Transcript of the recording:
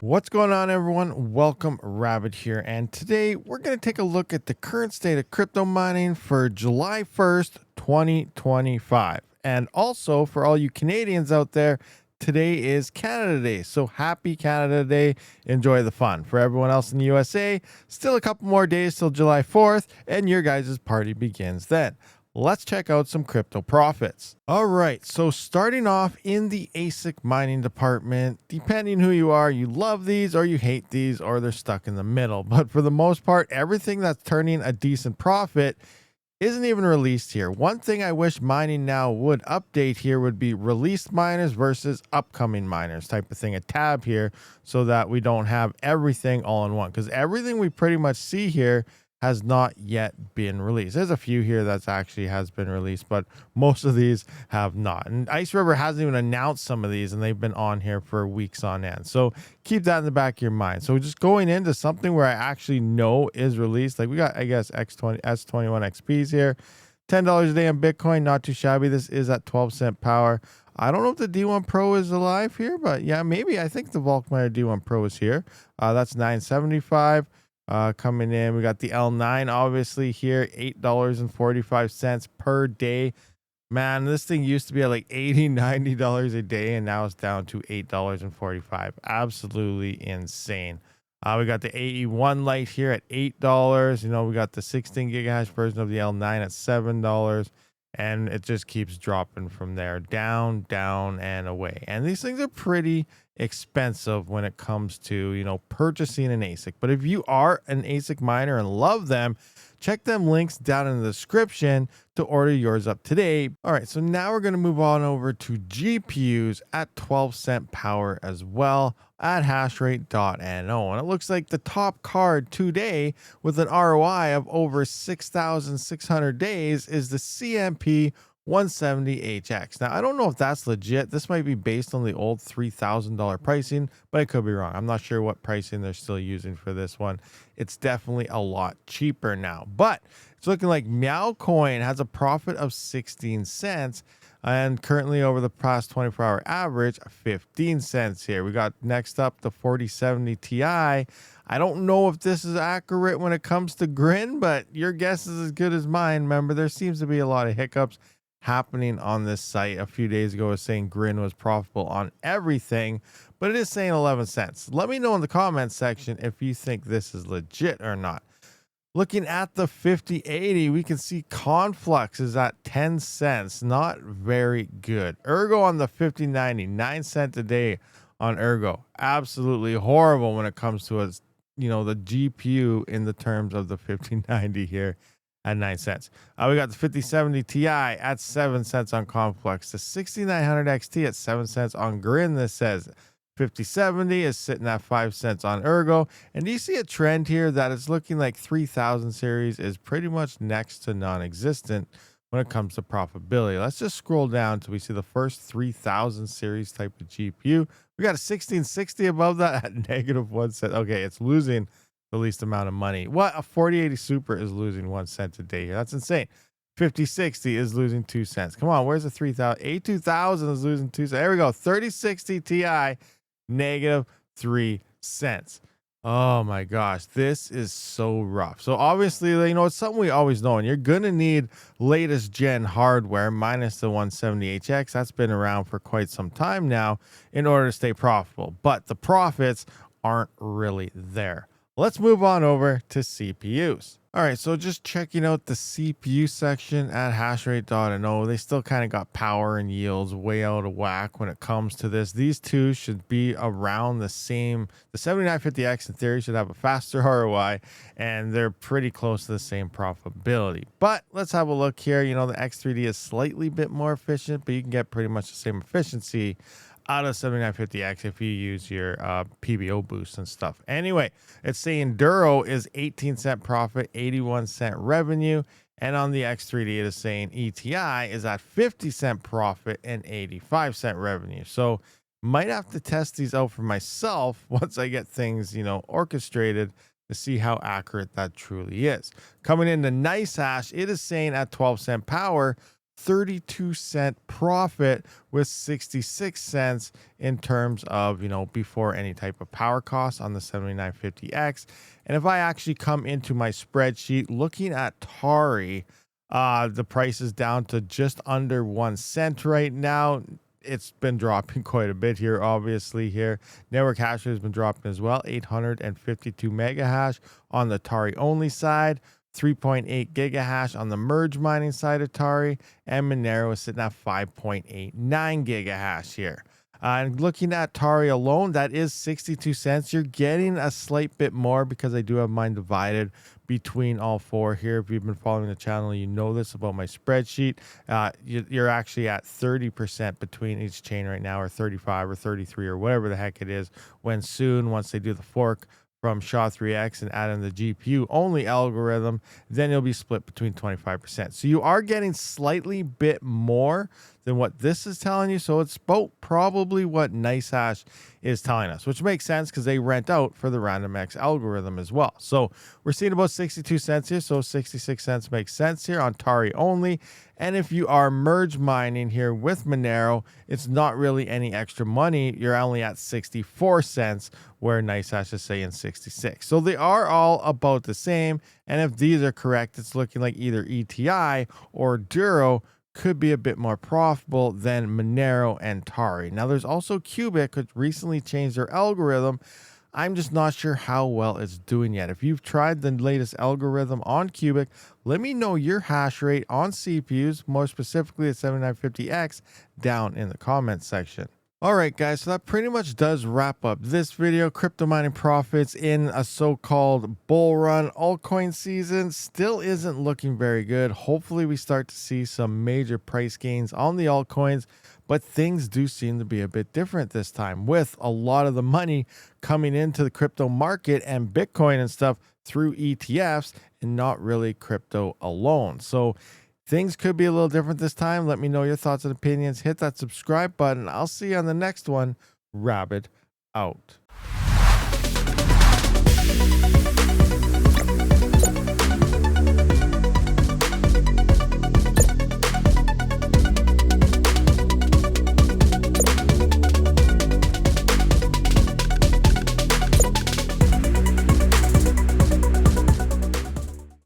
What's going on, everyone? Welcome, Rabid here, and today we're going to take a look at the current state of crypto mining for July 1st, 2025. And also, for all you Canadians out there, today is Canada Day, so happy Canada Day. Enjoy the fun. For everyone else in the USA, still a couple more days till July 4th, and your guys' party begins then. Let's check out some crypto profits. All right, so starting off in the ASIC mining department, depending who you are, you love these or you hate these or they're stuck in the middle. But for the most part, everything that's turning a decent profit isn't even released here. One thing I wish mining now would update here would be released miners versus upcoming miners type of thing, a tab here, so that we don't have everything all in one, because everything we pretty much see here has not yet been released. There's a few here that's actually has been released, but most of these have not. And Ice River hasn't even announced some of these, and they've been on here for weeks on end. So keep that in the back of your mind. So just going into something where I actually know is released, like we got, I guess, S21 XPs here, $10 a day on Bitcoin, not too shabby. This is at 12-cent power. I don't know if the D1 Pro is alive here, but yeah, maybe. I think the Volkmeyer D1 Pro is here. That's $9.75. Coming in, we got the L9 obviously here, $8.45 per day. Man, this thing used to be at like $80-90 a day, and now it's down to $8.45. Absolutely insane. We got the AE1 light here at $8. We got the 16 gigahash version of the L9 at $7, and it just keeps dropping from there, down, and away. And these things are pretty expensive when it comes to purchasing an ASIC. But if you are an ASIC miner and love them, check them links down in the description to order yours up today. All right, so now we're going to move on over to GPUs at 12-cent power as well at hashrate.no. And it looks like the top card today with an ROI of over 6,600 days is the CMP 170HX. Now, I don't know if that's legit. This might be based on the old $3,000 pricing, but I could be wrong. I'm not sure what pricing they're still using for this one. It's definitely a lot cheaper now, but it's looking like Meow Coin has a profit of 16 cents and currently over the past 24-hour average, 15 cents here. We got next up the 4070 Ti. I don't know if this is accurate when it comes to Grin, but your guess is as good as mine. Remember, there seems to be a lot of hiccups happening on this site. A few days ago, it was saying Grin was profitable on everything, but it is saying 11 cents. Let me know in the comments section if you think this is legit or not. Looking at the 5080, we can see Conflux is at 10 cents. Not very good. Ergo on the 5090, 9 cents a day on Ergo. Absolutely horrible when it comes to the GPU in the terms of the 5090 here at 9 cents. We got the 5070 Ti at 7 cents on Conflux. The 6900 XT at 7 cents on Grin. This says 5070 is sitting at 5 cents on Ergo. And do you see a trend here that it's looking like 3000 series is pretty much next to non-existent when it comes to profitability? Let's just scroll down until we see the first 3000 series type of GPU. We got a 1660 above that at -1 cent. Okay, it's losing the least amount of money. What? A 4080 Super is losing 1 cent a day here. That's insane. 5060 is losing 2 cents. Come on, where's the 3000? A2000 is losing 2 cents. There we go. 3060 Ti, -3 cents. Oh my gosh, this is so rough. So obviously, it's something we always know, and you're gonna need latest gen hardware minus the 170HX. That's been around for quite some time now in order to stay profitable, but the profits aren't really there. Let's move on over to CPUs. All right, so just checking out the CPU section at hashrate.no. They still kind of got power and yields way out of whack when it comes to this. These two should be around the same. The 7950X in theory should have a faster ROI, and they're pretty close to the same profitability. But let's have a look here. The X3D is slightly bit more efficient, but you can get pretty much the same efficiency out of 7950X if you use your PBO boost and stuff. Anyway, it's saying Duro is 18 cent profit, 81 cent revenue. And on the X3D, it is saying ETI is at 50 cent profit and 85 cent revenue. So might have to test these out for myself once I get things, orchestrated to see how accurate that truly is. Coming into Nice Hash, it is saying at 12 cent power, 32-cent profit with 66 cents in terms of, before any type of power costs on the 7950X. And if I actually come into my spreadsheet looking at Tari, the price is down to just under 1 cent right now. It's been dropping quite a bit here, obviously. Here, network hash rate has been dropping as well, 852 mega hash on the Tari only side, 3.8 gigahash on the merge mining side of Tari, and Monero is sitting at 5.89 gigahash here. And looking at Tari alone, that is 62 cents. You're getting a slight bit more because I do have mine divided between all four here. If you've been following the channel, you know this about my spreadsheet. You're actually at 30% between each chain right now, or 35 or 33 or whatever the heck it is, when soon, once they do the fork from SHA-3X and add in the GPU only algorithm, then it'll be split between 25%. So you are getting slightly bit more than what this is telling you. So it's about probably what NiceHash is telling us, which makes sense because they rent out for the RandomX algorithm as well. So we're seeing about 62 cents here. So 66 cents makes sense here on Tari only. And if you are merge mining here with Monero, it's not really any extra money. You're only at 64 cents, where NiceHash is saying 66. So they are all about the same. And if these are correct, it's looking like either ETI or Duro could be a bit more profitable than Monero and Tari. Now, there's also Cubic, which recently changed their algorithm. I'm just not sure how well it's doing yet. If you've tried the latest algorithm on Cubic, let me know your hash rate on CPUs, more specifically at 7950X, down in the comments section. All right, guys, so that pretty much does wrap up this video. Crypto mining profits in a so-called bull run. Altcoin season still isn't looking very good. Hopefully we start to see some major price gains on the altcoins, but things do seem to be a bit different this time, with a lot of the money coming into the crypto market and Bitcoin and stuff through ETFs and not really crypto alone. So things could be a little different this time. Let me know your thoughts and opinions. Hit that subscribe button. I'll see you on the next one. Rabid out.